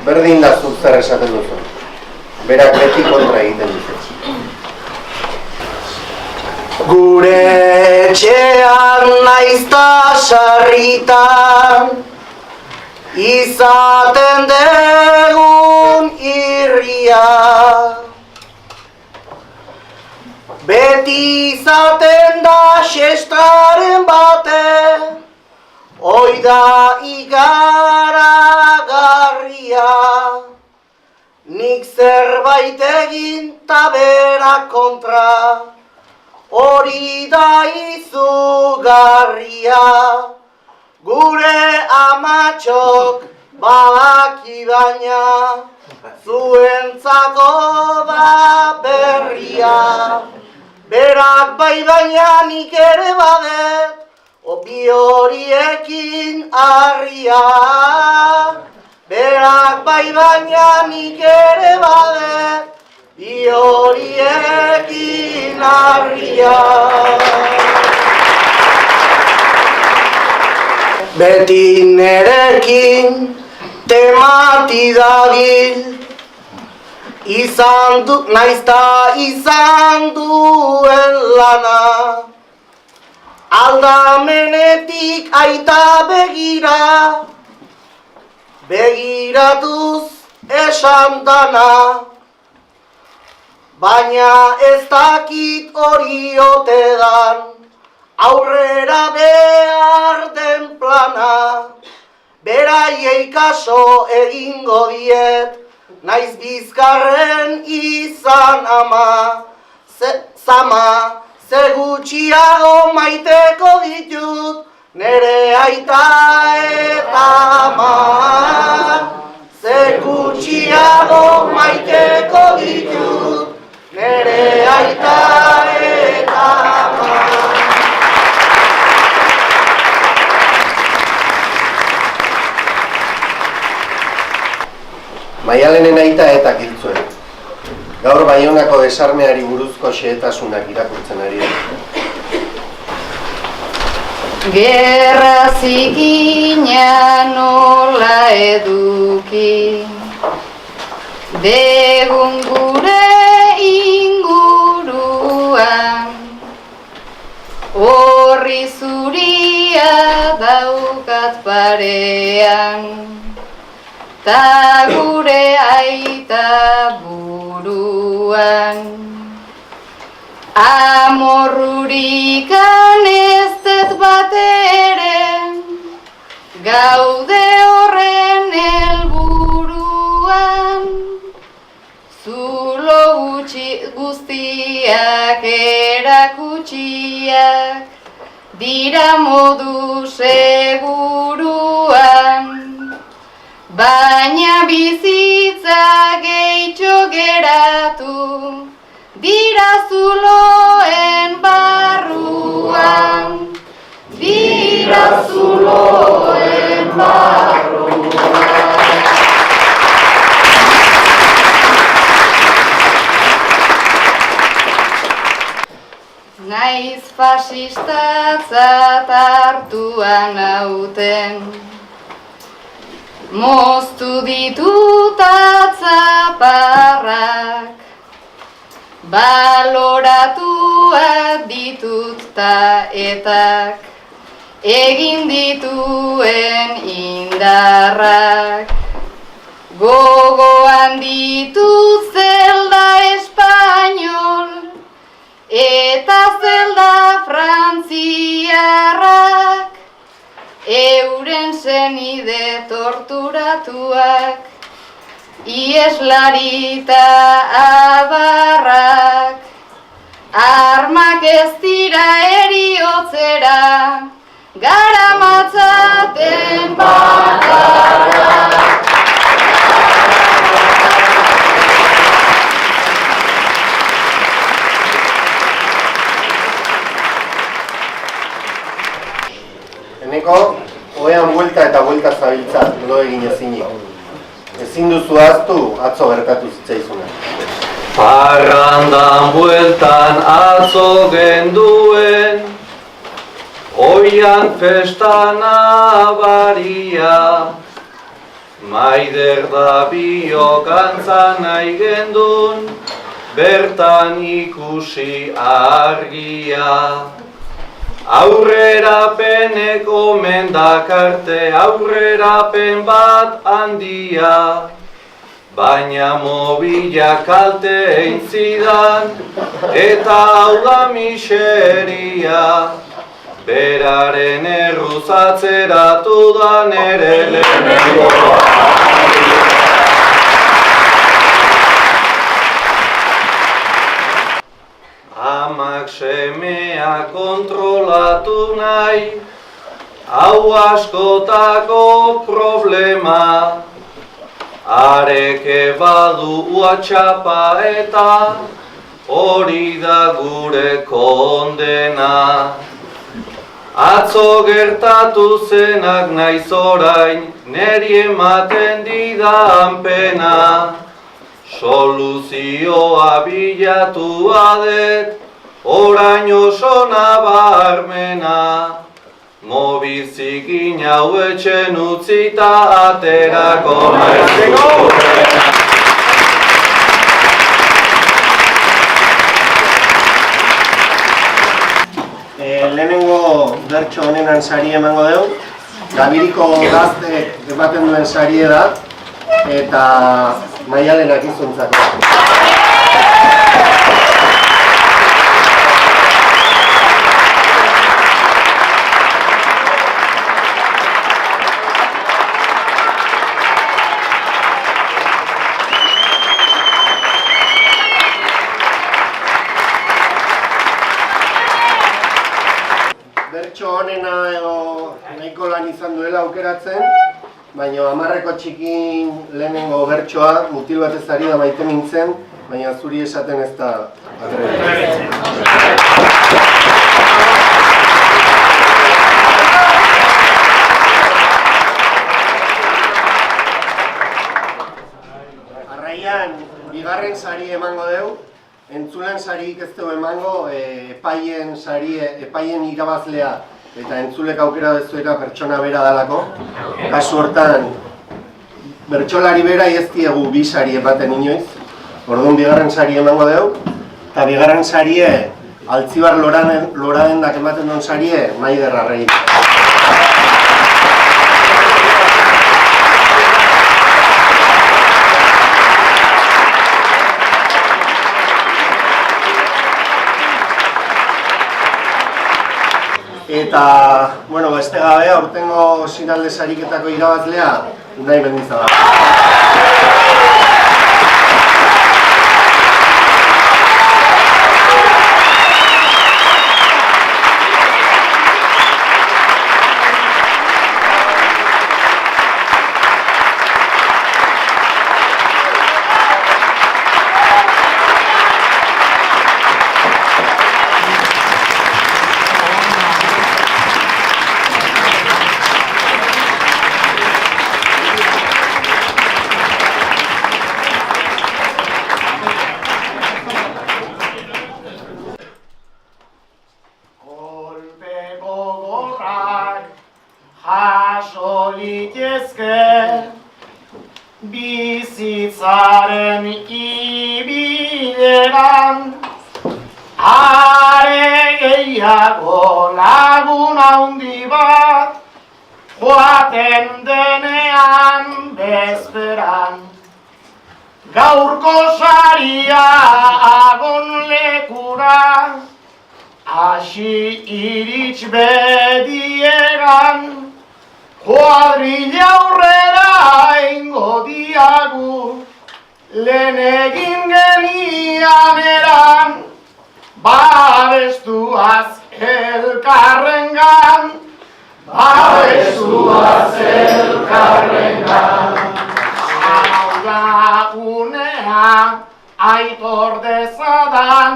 berdin da zuk zer esaten duzu. Berak beti kontra egiten duzu. Gure etxean naizta sarritan, izaten degun irria. Beti izaten da xestraren bate, oida igaragarria. Nik zerbait egin ta berak kontra, hori da izugarria. Gure amatxok badaki baina, zuentzako da berria. Berak bai baina nik ere badet, bi horiekin harria. Berak bai baina nik ere badet, bi horiekin harria. Beti nerekin temati dabil, naizta izan duen lana. Aldamenetik aita begira, begiratuz esan dana. Baina ez dakit hori ote dan, aurrera behar den plana. Beraiei kaso egingo diet, naiz bizkarren izan ama. Zama, ze gutxiago maiteko ditut, nere aita eta ama. Ze gutxiago maiteko ditut, nere aita eta ama. Maialenen aita eta hiltzuen. Gaur Baionako desarmeari buruzko xehetasunak irakurtzen ari da. Gerra zikina nola eduki, degun gure inguruan, horri zuria daukat parean, ta gure aita buruan. Amorrurikan ez dut bat ere, gaude horren helburuan. Zulo guztiak erakutsiak, dira modu seguruan. Baina bizitza gehitxo geratu, dira zuloen barruan. Dira zuloen barruan. Naiz fasistatzat hartuan nauten, moztu ditut atzaparrak, baloratuak ditut ta etak, egin dituen indarrak. Gogoan ditut zelda espainol, eta zelda frantziarrak, euren zenide torturatuak, ieslarita abarrak. Armak ez dira eriotzera, garamatzaten bakarrak. Eneko, oean buelta eta buelta zabiltza, lo egin ezinik. Ezin duzu ahaztu, atzo gertatu zitzaizuna. Parrandan bueltan atzo genduen, oian festa nabaria, Maider da biok antza nahi gendun, bertan ikusi argia. Aurrerapenek omen dakarte, aurrerapen bat handia. Baina mobila kalte egin zidan, eta hau da miseria. Beraren erruz atzeratu da nere lehenengoa. Amak semea kontrolatu nahi, hau askotako problema. Areke badu uatxapa eta hori da gure kondena. Atzo gertatu zenak naiz orain, neri ematen didan pena. Soluzioa bilatu adet, orain oso nabarmena. Mobizikin hau etxen utzita aterako naizeko. Lehenengo bertso honenan sari emango dugu. Gabiriko gaztek ematen duen sarie da, eta Maialenak izuntzako. Bertso honena edo nahiko lan izan duela aukeratzen, baina 10eko txikin lehenengo bertsoa mutil batez ari da maite mintzen, baina zuri esaten ez da atrebitzen. Jarraian, bigarren sari emango dugu. Entzulen sarik ez dugu emango, epaien irabazlea eta entzulek aukera dezuera pertsona bera dalako. Kasu hortan, bertsolari bera ez diegu bi sari ematen inoiz. Orduan bigarren sari emango dugu. Eta bigarren sarie, Altzibar Loradendak ematen duen sarie, Maider Arregi. Eta, bueno, beste gabe, aurtengo Sinalde sariketako irabazlea, Unai Mendizabal. Jaso litezke bizitzaren ibileran, are gehiago lagun handi bat joaten denean bezperan. Gaurko saria agon lekura, hasi irits bedieran, kuadrilla aurrera ingo diagu, lehen egin genian eran, babestuaz elkarrengan, babestuaz elkarrengan. Hau da unea aitor dezadan,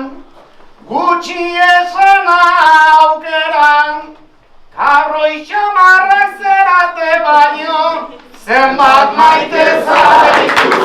gutxi esan aukeran, kabroi xamarrak zerate baino, zenbat maite zaitu.